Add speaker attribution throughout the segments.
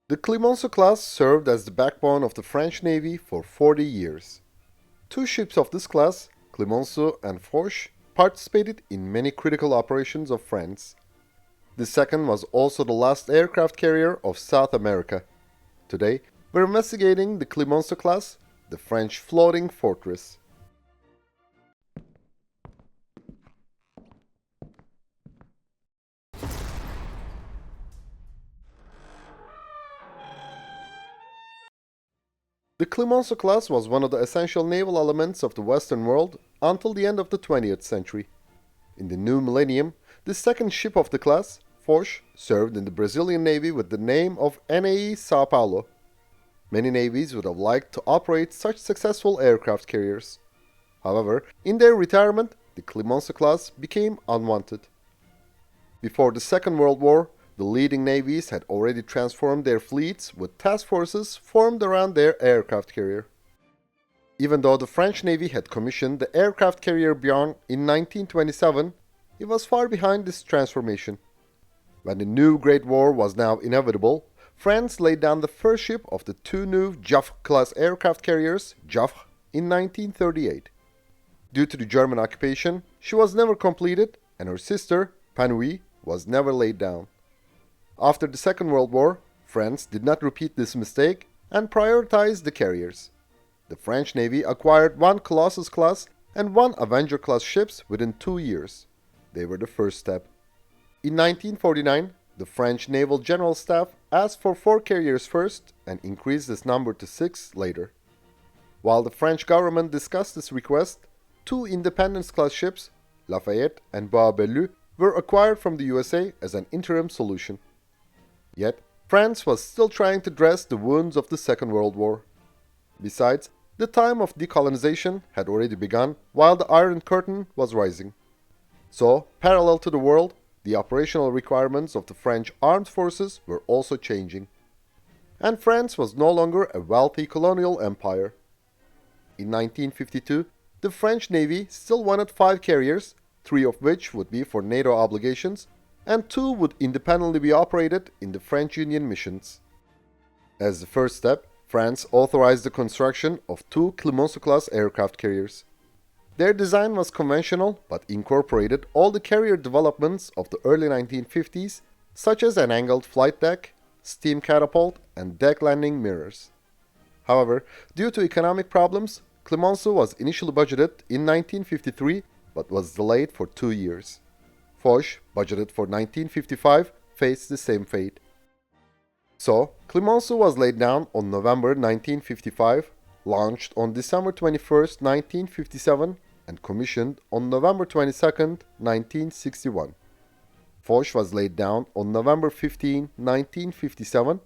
Speaker 1: The Clemenceau-class served as the backbone of the French Navy for 40 years. Two ships of this class, Clemenceau and Foch, participated in many critical operations of France. The second was also the last aircraft carrier of South America. Today, we're investigating the Clemenceau-class, the French floating fortress. The Clemenceau-class was one of the essential naval elements of the Western world until the end of the 20th century. In the new millennium, the second ship of the class, Foch, served in the Brazilian Navy with the name of NAE São Paulo. Many navies would have liked to operate such successful aircraft carriers. However, in their retirement, the Clemenceau-class became unwanted. Before the Second World War, the leading navies had already transformed their fleets with task forces formed around their aircraft carrier. Even though the French Navy had commissioned the aircraft carrier Bjorn in 1927, it was far behind this transformation. When the new Great War was now inevitable, France laid down the first ship of the two new Joffre-class aircraft carriers, Joffre, in 1938. Due to the German occupation, she was never completed, and her sister, Panouille, was never laid down. After the Second World War, France did not repeat this mistake and prioritized the carriers. The French Navy acquired one Colossus-class and one Avenger-class ships within 2 years. They were the first step. In 1949, the French Naval General Staff asked for 4 carriers first and increased this number to 6 later. While the French government discussed this request, 2 Independence-class ships, Lafayette and Bois-Bellu, were acquired from the USA as an interim solution. Yet, France was still trying to dress the wounds of the Second World War. Besides, the time of decolonization had already begun while the Iron Curtain was rising. So, parallel to the world, the operational requirements of the French armed forces were also changing. And France was no longer a wealthy colonial empire. In 1952, the French Navy still wanted 5 carriers, 3 of which would be for NATO obligations, and 2 would independently be operated in the French Union missions. As the first step, France authorized the construction of 2 Clemenceau-class aircraft carriers. Their design was conventional but incorporated all the carrier developments of the early 1950s, such as an angled flight deck, steam catapult, and deck landing mirrors. However, due to economic problems, Clemenceau was initially budgeted in 1953 but was delayed for 2 years. Foch, budgeted for 1955, faced the same fate. So, Clemenceau was laid down on November 1955, launched on December 21, 1957, and commissioned on November 22, 1961. Foch was laid down on November 15, 1957,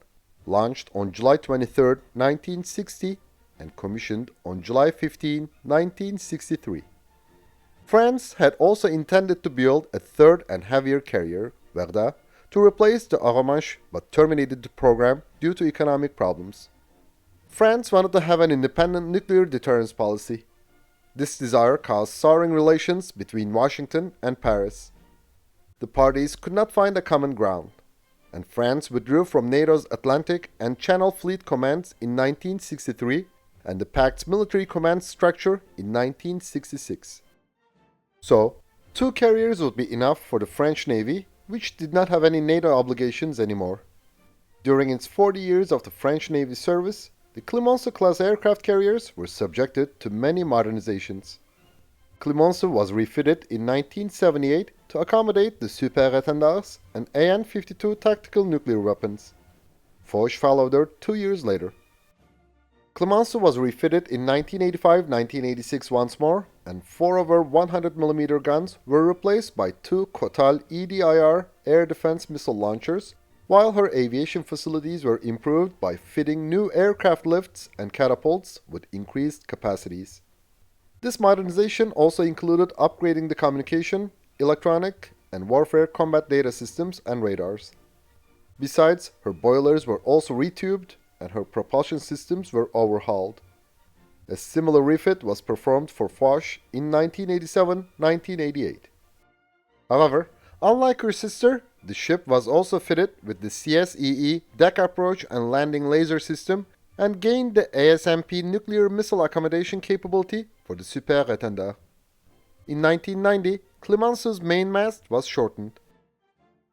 Speaker 1: launched on July 23, 1960, and commissioned on July 15, 1963. France had also intended to build a third and heavier carrier, Verda, to replace the Armament but terminated the program due to economic problems. France wanted to have an independent nuclear deterrence policy. This desire caused souring relations between Washington and Paris. The parties could not find a common ground, and France withdrew from NATO's Atlantic and Channel Fleet commands in 1963 and the Pact's military command structure in 1966. So, 2 carriers would be enough for the French Navy, which did not have any NATO obligations anymore. During its 40 years of the French Navy service, the Clemenceau-class aircraft carriers were subjected to many modernizations. Clemenceau was refitted in 1978 to accommodate the Super Étendards and AN-52 tactical nuclear weapons. Foch followed her 2 years later. Clemenceau was refitted in 1985-1986 once more, and 4 over 100mm guns were replaced by 2 Crotale EDIR air defense missile launchers, while her aviation facilities were improved by fitting new aircraft lifts and catapults with increased capacities. This modernization also included upgrading the communication, electronic, and warfare combat data systems and radars. Besides, her boilers were also retubed, and her propulsion systems were overhauled. A similar refit was performed for Foch in 1987-1988. However, unlike her sister, The ship was also fitted with the CSEE deck approach and landing laser system and gained the ASMP nuclear missile accommodation capability for the Super Étendard. In 1990, Clemenceau's mainmast was shortened.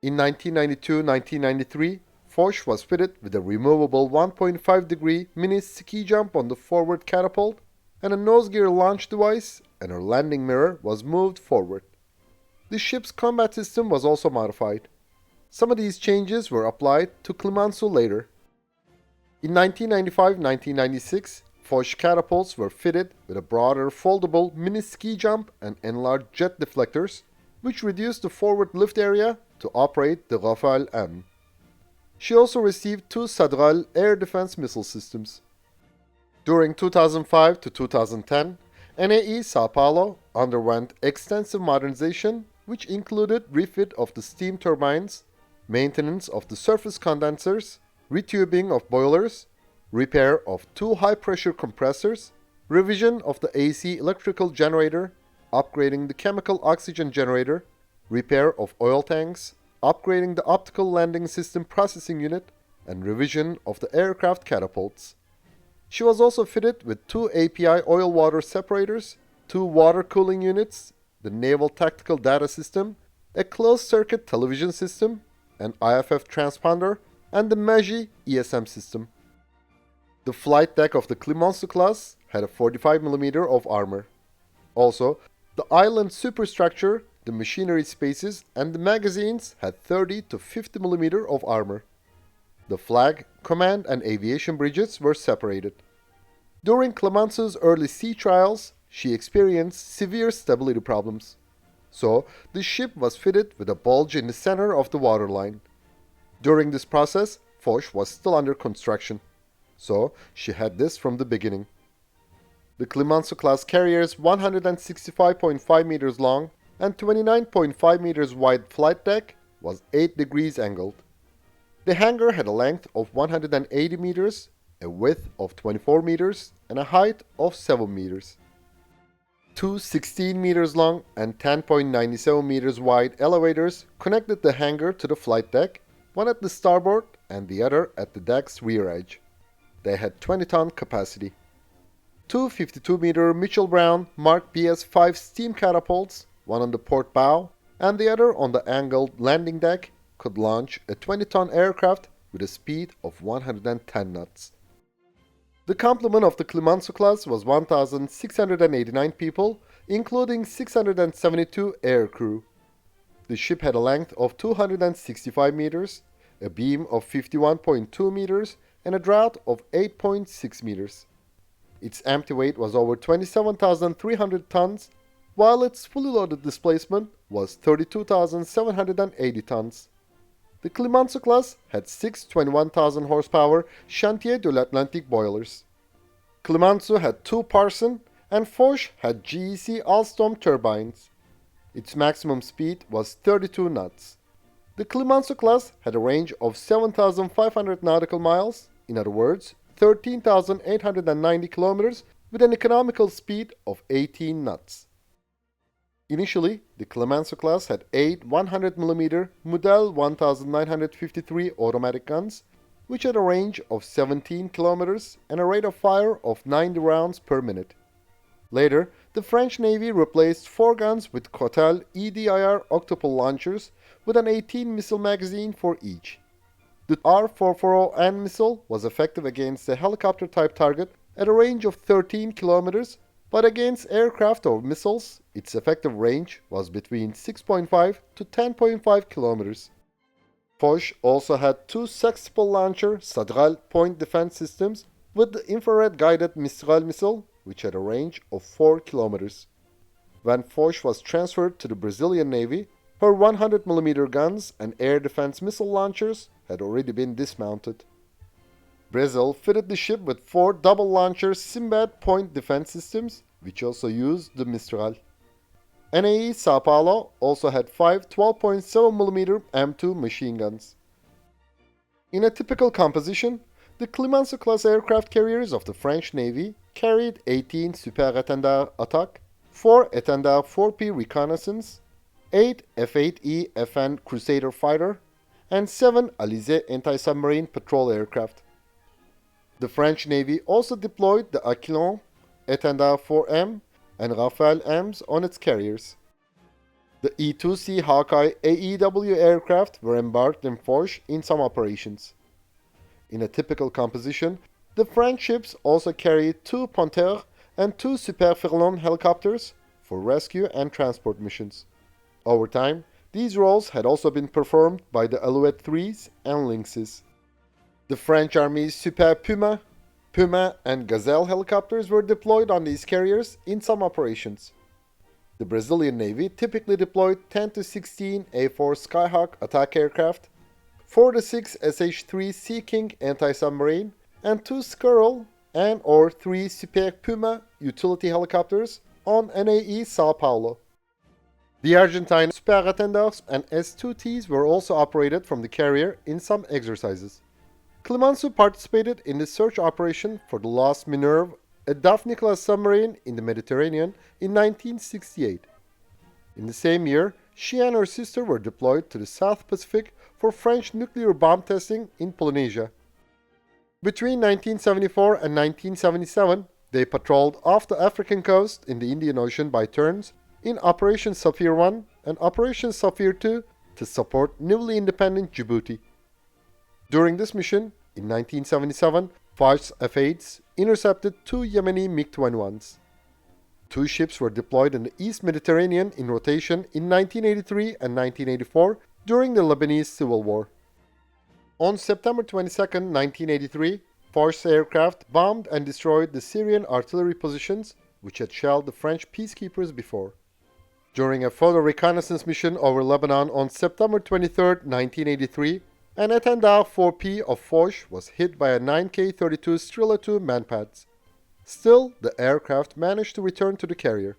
Speaker 1: In 1992-1993, Foch was fitted with a removable 1.5-degree mini ski jump on the forward catapult and a nose gear launch device, and her landing mirror was moved forward. The ship's combat system was also modified. Some of these changes were applied to Clemenceau later. In 1995-1996, Foch catapults were fitted with a broader foldable mini ski jump and enlarged jet deflectors, which reduced the forward lift area to operate the Rafale M. She also received 2 Sadram air defense missile systems. During 2005 to 2010, NAE Sao Paulo underwent extensive modernization, which included refit of the steam turbines, maintenance of the surface condensers, retubing of boilers, repair of 2 high-pressure compressors, revision of the AC electrical generator, upgrading the chemical oxygen generator, repair of oil tanks, upgrading the optical landing system processing unit, and revision of the aircraft catapults. She was also fitted with 2 API oil-water separators, 2 water cooling units, the Naval Tactical Data System, a closed-circuit television system, an IFF transponder, and the MAGI ESM system. The flight deck of the Clemenceau-class had a 45mm of armor. Also, the island superstructure, the machinery spaces, and the magazines had 30 to 50mm of armor. The flag, command, and aviation bridges were separated. During Clemenceau's early sea trials, she experienced severe stability problems. So, the ship was fitted with a bulge in the center of the waterline. During this process, Foch was still under construction. So, she had this from the beginning. The Clemenceau-class carrier's 165.5 meters long and 29.5 meters wide flight deck was 8 degrees angled. The hangar had a length of 180 meters, a width of 24 meters, and a height of 7 meters. 2 16 meters long and 10.97 meters wide elevators connected the hangar to the flight deck, one at the starboard and the other at the deck's rear edge. They had 20-ton capacity. 2 52-meter Mitchell-Brown Mark BS-5 steam catapults, one on the port bow and the other on the angled landing deck, could launch a 20-ton aircraft with a speed of 110 knots. The complement of the Clemenceau-class was 1,689 people, including 672 air crew. The ship had a length of 265 meters, a beam of 51.2 meters, and a draught of 8.6 meters. Its empty weight was over 27,300 tons, while its fully loaded displacement was 32,780 tons. The Clemenceau-class had 6 21,000 horsepower Chantier de l'Atlantique boilers. Clemenceau had 2 Parson, and Foch had GEC Alstom turbines. Its maximum speed was 32 knots. The Clemenceau-class had a range of 7,500 nautical miles, in other words, 13,890 kilometers, with an economical speed of 18 knots. Initially, the Clemenceau-class had 8 100mm Modèle 1953 automatic guns, which had a range of 17 kilometers and a rate of fire of 90 rounds per minute. Later, the French Navy replaced 4 guns with Crotale EDIR octuple launchers with an 18 missile magazine for each. The R440N missile was effective against a helicopter-type target at a range of 13 kilometers, but against aircraft or missiles, its effective range was between 6.5 to 10.5 kilometers. Foch also had 2 sextuple launcher Sadram point defense systems with the infrared-guided Mistral missile, which had a range of 4 kilometers. When Foch was transferred to the Brazilian Navy, her 100mm guns and air defense missile launchers had already been dismounted. Brazil fitted the ship with 4 double-launcher Simbad point defense systems, which also used the Mistral. NAE Sao Paulo also had 5 12.7mm M2 machine guns. In a typical composition, the Clemenceau-class aircraft carriers of the French Navy carried 18 Super Étendard attack, 4 Étendard 4P reconnaissance, 8 F-8E FN Crusader fighter, and 7 Alizé anti-submarine patrol aircraft. The French Navy also deployed the Aquilon, Étendard 4M, and Rafale Ms on its carriers. The E-2C Hawkeye AEW aircraft were embarked in Foch in some operations. In a typical composition, the French ships also carried 2 Panther and 2 Super Frelon helicopters for rescue and transport missions. Over time, these roles had also been performed by the Alouette 3s and Lynxes. The French Army's Super Puma, and Gazelle helicopters were deployed on these carriers in some operations. The Brazilian Navy typically deployed 10 to 16 A4 Skyhawk attack aircraft, 4 to 6 SH-3 Sea King anti-submarine, and 2 Squirrel and/or 3 Super Puma utility helicopters on NAE São Paulo. The Argentine Super Étendard and S-2Ts were also operated from the carrier in some exercises. Clemenceau participated in the search operation for the lost Minerve, a Daphne-class submarine in the Mediterranean, in 1968. In the same year, she and her sister were deployed to the South Pacific for French nuclear bomb testing in Polynesia. Between 1974 and 1977, they patrolled off the African coast in the Indian Ocean by turns in Operation Sapphire 1 and Operation Sapphire 2 to support newly independent Djibouti. During this mission, in 1977, Foch's F-8s intercepted 2 Yemeni MiG-21s. 2 ships were deployed in the East Mediterranean in rotation in 1983 and 1984 during the Lebanese Civil War. On September 22, 1983, Foch's aircraft bombed and destroyed the Syrian artillery positions which had shelled the French peacekeepers before. During a photo reconnaissance mission over Lebanon on September 23, 1983, an Étendard 4P of Foch was hit by a 9K-32 Strela 2 manpads. Still, the aircraft managed to return to the carrier.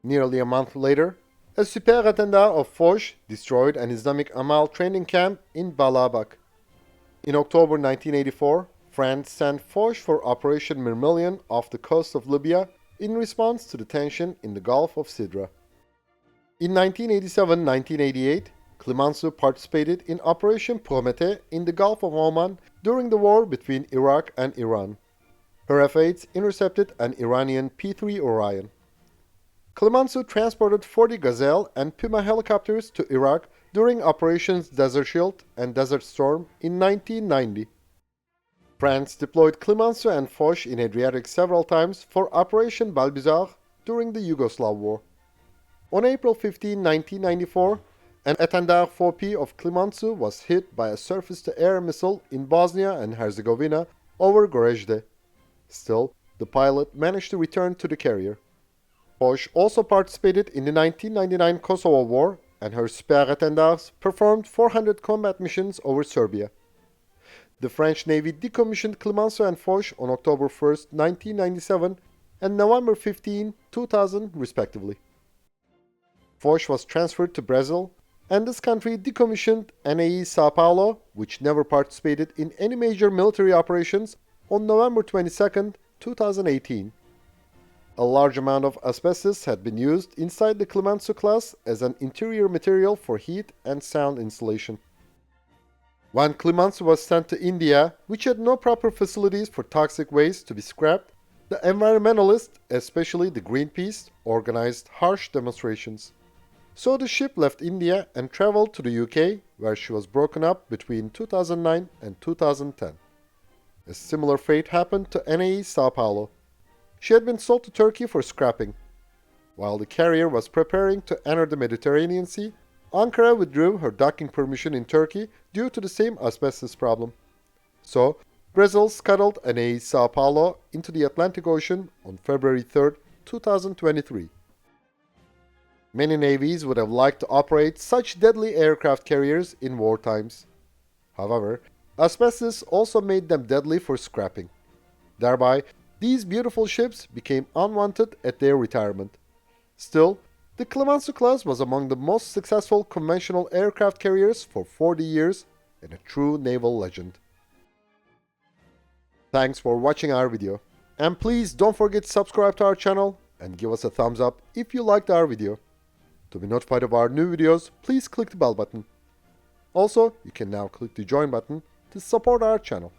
Speaker 1: Nearly a month later, a Super Étendard of Foch destroyed an Islamic Amal training camp in Balabak. In October 1984, France sent Foch for Operation Mirmillion off the coast of Libya in response to the tension in the Gulf of Sidra. In 1987-1988, Clemenceau participated in Operation Prométhée in the Gulf of Oman during the war between Iraq and Iran. Her F-8s intercepted an Iranian P-3 Orion. Clemenceau transported 40 Gazelle and Puma helicopters to Iraq during Operations Desert Shield and Desert Storm in 1990. France deployed Clemenceau and Foch in Adriatic several times for Operation Balbizar during the Yugoslav War. On April 15, 1994, an Étendard 4P of Clemenceau was hit by a surface-to-air missile in Bosnia and Herzegovina over Gorazde. Still, the pilot managed to return to the carrier. Foch also participated in the 1999 Kosovo War, and her Super Étendards performed 400 combat missions over Serbia. The French Navy decommissioned Clemenceau and Foch on October 1, 1997 and November 15, 2000 respectively. Foch was transferred to Brazil, and this country decommissioned NAE São Paulo, which never participated in any major military operations, on November 22, 2018. A large amount of asbestos had been used inside the Clemenceau-class as an interior material for heat and sound insulation. When Clemenceau was sent to India, which had no proper facilities for toxic waste to be scrapped, the environmentalists, especially the Greenpeace, organized harsh demonstrations. So the ship left India and traveled to the UK, where she was broken up between 2009 and 2010. A similar fate happened to NAE São Paulo. She had been sold to Turkey for scrapping. While the carrier was preparing to enter the Mediterranean Sea, Ankara withdrew her docking permission in Turkey due to the same asbestos problem. So, Brazil scuttled NAE São Paulo into the Atlantic Ocean on February 3, 2023. Many navies would have liked to operate such deadly aircraft carriers in war times. However, asbestos also made them deadly for scrapping. Thereby, these beautiful ships became unwanted at their retirement. Still, the Clemenceau-class was among the most successful conventional aircraft carriers for 40 years and a true naval legend. Thanks for watching our video, and please don't forget to subscribe to our channel and give us a thumbs up if you liked our video. To be notified of our new videos, please click the bell button. Also, you can now click the join button to support our channel.